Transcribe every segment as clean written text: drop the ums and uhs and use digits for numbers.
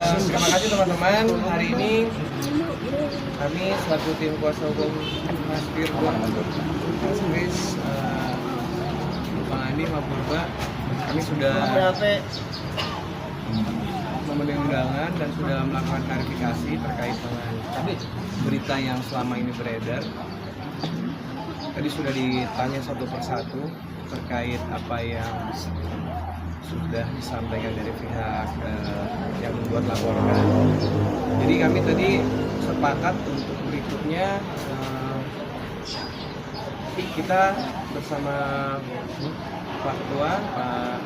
Terima kasih teman-teman. Hari ini kami selaku tim kuasa hukum Mas Firgon, Mas Kris, Bang Andi, maupun Mbak, kami sudah memenuhi undangan dan sudah melakukan klarifikasi terkait dengan berita yang selama ini beredar. Tadi sudah ditanya satu persatu terkait apa yang sudah disampaikan dari pihak yang membuat laporan. Jadi kami tadi sepakat untuk berikutnya kita bersama Pak Ketua, Pak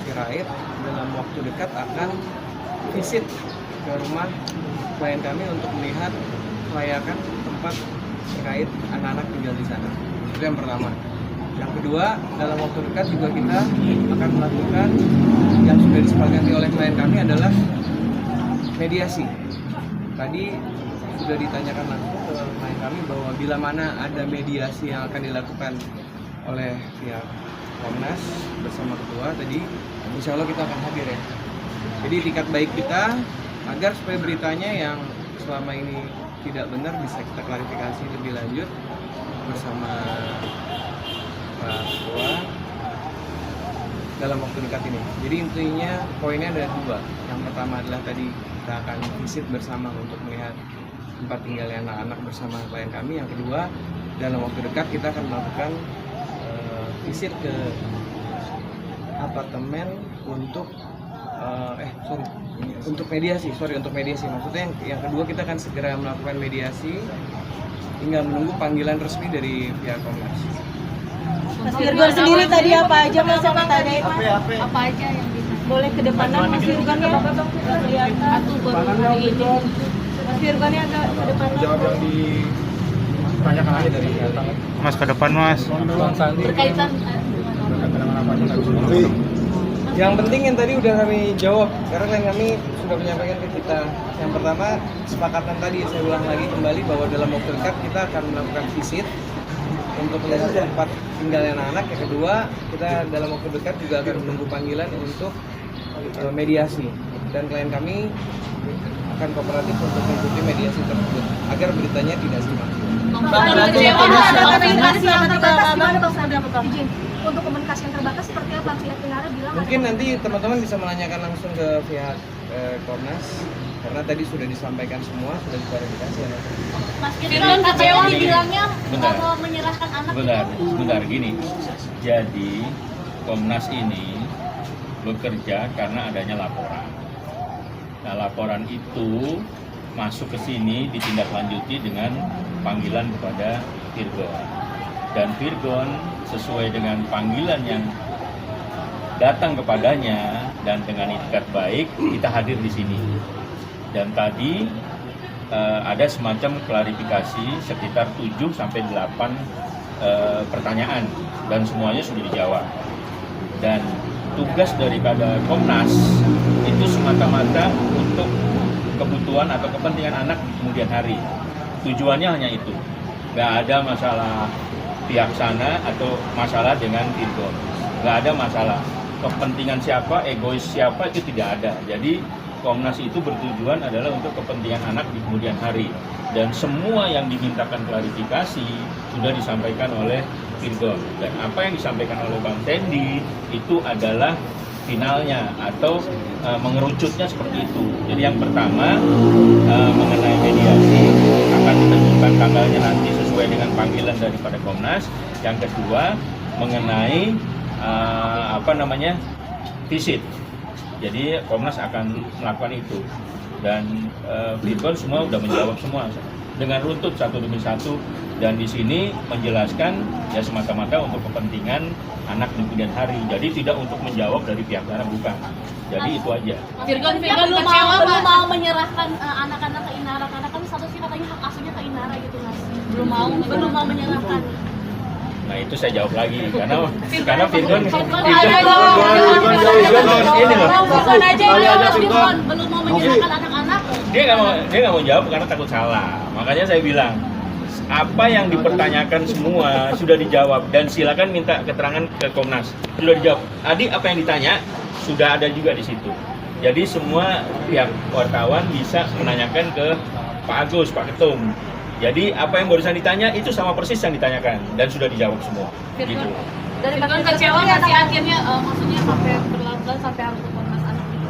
Sirait, dalam waktu dekat akan visit ke rumah klien kami untuk melihat kelayakan tempat terkait anak-anak tinggal di sana. Itu yang pertama. Yang kedua, dalam waktu dekat juga kita akan melakukan yang sudah disepakati oleh klien kami adalah mediasi. Tadi sudah ditanyakan langsung ke klien kami bahwa bila mana ada mediasi yang akan dilakukan oleh pihak Komnas bersama ketua, tadi insya Allah kita akan hadir ya. Jadi tiket baik kita agar supaya beritanya yang selama ini tidak benar bisa kita klarifikasi lebih lanjut bersama Pak Ketua dalam waktu dekat ini. Jadi intinya poinnya ada dua. Yang pertama adalah tadi kita akan visit bersama untuk melihat tempat tinggalnya anak-anak bersama klien kami. Yang kedua, dalam waktu dekat kita akan melakukan visit ke apartemen untuk untuk mediasi. Maksudnya yang kedua kita akan segera melakukan mediasi, tinggal menunggu panggilan resmi dari pihak Komnas. Mas Firgon sendiri tadi apa aja Mas yang ditanyain? Apa aja yang bisa? Boleh ke depanan Mas Firgon ya? Kelihatan Atau baru hari ini? Mas Firgon ya agak ke depanan. Jawab yang ditanyakan aja dari datang. Mas ke depan Mas. Berkaitan Yang penting yang tadi udah kami jawab, karena klien kami sudah menyampaikan ke kita. Yang pertama, kesepakatan tadi saya ulang lagi kembali bahwa dalam waktu dekat kita akan melakukan visit untuk melihat tempat tinggalnya anak-anak. Yang kedua, kita dalam waktu dekat juga akan menunggu panggilan untuk mediasi, dan klien kami akan kooperatif untuk mengikuti mediasi tersebut agar beritanya tidak simpang. Untuk komunikasi yang terbatas seperti apa? Pihak Kinara bilang Mungkin nanti teman-teman bisa menanyakan langsung ke pihak Komnas, karena tadi sudah disampaikan semua, sudah diklarifikasi. Mas Firgon KPU bilangnya nggak mau menyerahkan anak. Sebentar gini. Jadi Komnas ini bekerja karena adanya laporan. Nah, laporan itu masuk ke sini ditindaklanjuti dengan panggilan kepada Firgon. Dan Firgon sesuai dengan panggilan yang datang kepadanya dan dengan itikat baik kita hadir di sini. Dan tadi ada semacam klarifikasi sekitar 7 sampai 8 pertanyaan dan semuanya sudah dijawab. Dan tugas daripada Komnas itu semata-mata untuk kebutuhan atau kepentingan anak di kemudian hari. Tujuannya hanya itu. Nggak ada masalah pihak sana atau masalah dengan Firgon. Nggak ada masalah kepentingan siapa, egois siapa, itu tidak ada. Jadi Komnas itu bertujuan adalah untuk kepentingan anak di kemudian hari. Dan semua yang dimintakan klarifikasi sudah disampaikan oleh Firgon. Dan apa yang disampaikan oleh Bang Tendi itu adalah finalnya atau mengerucutnya seperti itu. Jadi yang pertama mengenai mediasi akan ditentukan tanggalnya nanti sesuai dengan panggilan daripada Komnas. Yang kedua mengenai visit. Jadi Komnas akan melakukan itu dan Firgon semua sudah menjawab semua dengan runtut satu demi satu, dan di sini menjelaskan ya semata-mata untuk kepentingan anak di kemudian hari. Jadi tidak untuk menjawab dari pihak sana, bukan. Jadi itu aja. Firgon belum mau menyerahkan anak-anak ke Inara karena kan statusnya katanya hak asuhnya ke Inara gitu Mas. Belum mau menyerahkan. Nah itu saya jawab lagi karena Firgon ini loh. Firgon belum mau menyerahkan anak-anak. Dia nggak mau jawab karena takut salah. Makanya saya bilang apa yang dipertanyakan semua sudah dijawab, dan silakan minta keterangan ke Komnas. Sudah dijawab. Tadi apa yang ditanya sudah ada juga di situ. Jadi semua pihak wartawan bisa menanyakan ke Pak Agus, Pak Ketum. Jadi apa yang barusan ditanya itu sama persis yang ditanyakan dan sudah dijawab semua. Gitu. Dari Firgon kecewa nggak sih akhirnya maksudnya sampai berlarut-larut sampai harus ke Komnas Anak gitu?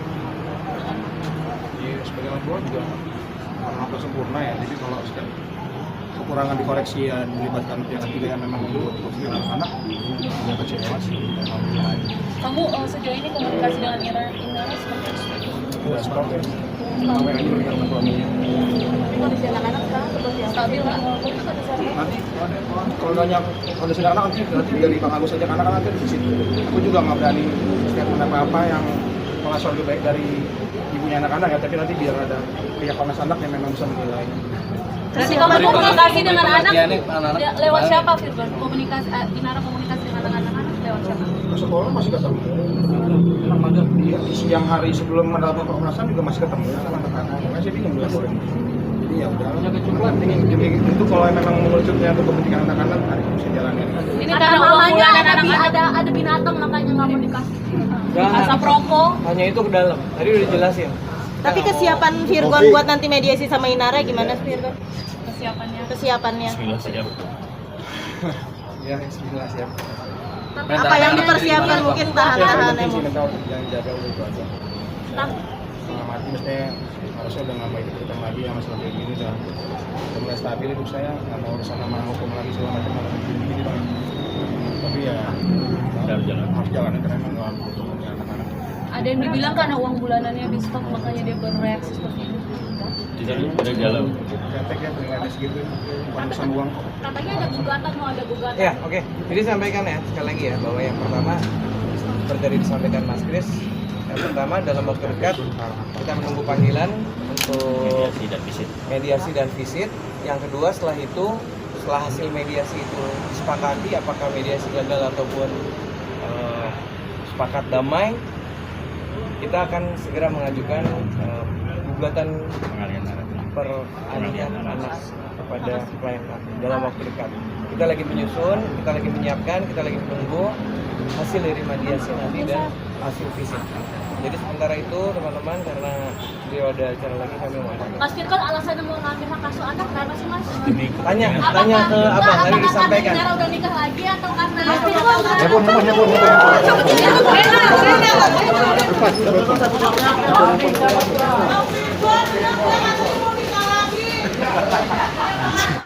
Iya, sebagai orang tua juga karena sempurna ya. Jadi kalau kekurangan dikoreksi ya melibatkan pihak ketiga yang memang membuat anak-anak ya kecewa sih. Kamu sejauh ini komunikasi dengan Inara seperti itu? Udah sepakat. Sampai aja berikan suaminya. Tapi kondisi anak-anak sekarang seperti apa? Stabil nggak? Nanti kalau nanya kondisi anak nanti dari Bang Agus saja anak-anak nanti di situ. Aku juga nggak berani statement apa-apa yang pengasuhan lebih baik dari ibunya anak-anak ya. Tapi nanti biar ada pihak Komnas Anak yang memang bisa menilai. Berarti kamu komunikasi dengan anak lewat siapa, Firgon? Komunikasi Inara komunikasi dengan anak-anak lewat siapa? Sekolah masih ketemu. Memang ada di siang hari sebelum mendapatkan Komnas HAM juga masih ketemu sama anak-anak. Masih bingung dilaporin. Jadi ya udah. Jadi itu kalau memang mengerucutnya untuk kepentingan anak-anak, hari ini bisa jalanin. Ini karena mamanya ada binatang makanya nggak mau dikasih. Asap rokok. Hanya itu ke dalam. Tadi udah dijelasin. Tapi kesiapan Firgon buat nanti mediasi sama Inara gimana Firgon? Kesiapannya. Bismillah saja. Ya, bismillah siap. Apa yang dipersiapkan mungkin tahan-tahan Yang emosi. mental yang jaga udah itu aja. Setengah mati mestinya harusnya udah nggak mau ikut ikutan lagi ya masalah kayak gini udah mulai stabil hidup saya nggak mau urusan sama hukum lagi segala macam malah gini bang. Tapi ya Harus jalan. harus jalan karena memang nggak butuh anak-anak. Ada yang dibilang karena uang bulanannya habis stok makanya dia bereaksi seperti itu. Udah jalan. Ketek ya penilaian segitu bukan urusan uang kok. Katanya ada gugatan, mau ada gugatan. Ya, oke. Jadi sampaikan ya sekali lagi ya bahwa yang pertama seperti tadi disampaikan Mas Kris, yang pertama dalam waktu dekat kita menunggu panggilan untuk Mediasi dan visit. mediasi dan visit. Yang kedua setelah itu, setelah hasil mediasi itu disepakati apakah mediasi gagal ataupun sepakat damai, kita akan segera mengajukan gugatan peralihan anak kepada klien dalam waktu dekat. Kita lagi menyusun, kita lagi menyiapkan, kita lagi menunggu hasil dari mediasi nanti dan hasil visit. Jadi sementara itu teman-teman karena dia ada acara lagi kami mau. Mas Firgon alasannya mau ngambil hak asuh anak kenapa sih Mas? Tanya ke abang tadi disampaikan. Karena udah nikah lagi atau karena Mas Firgon Cepat.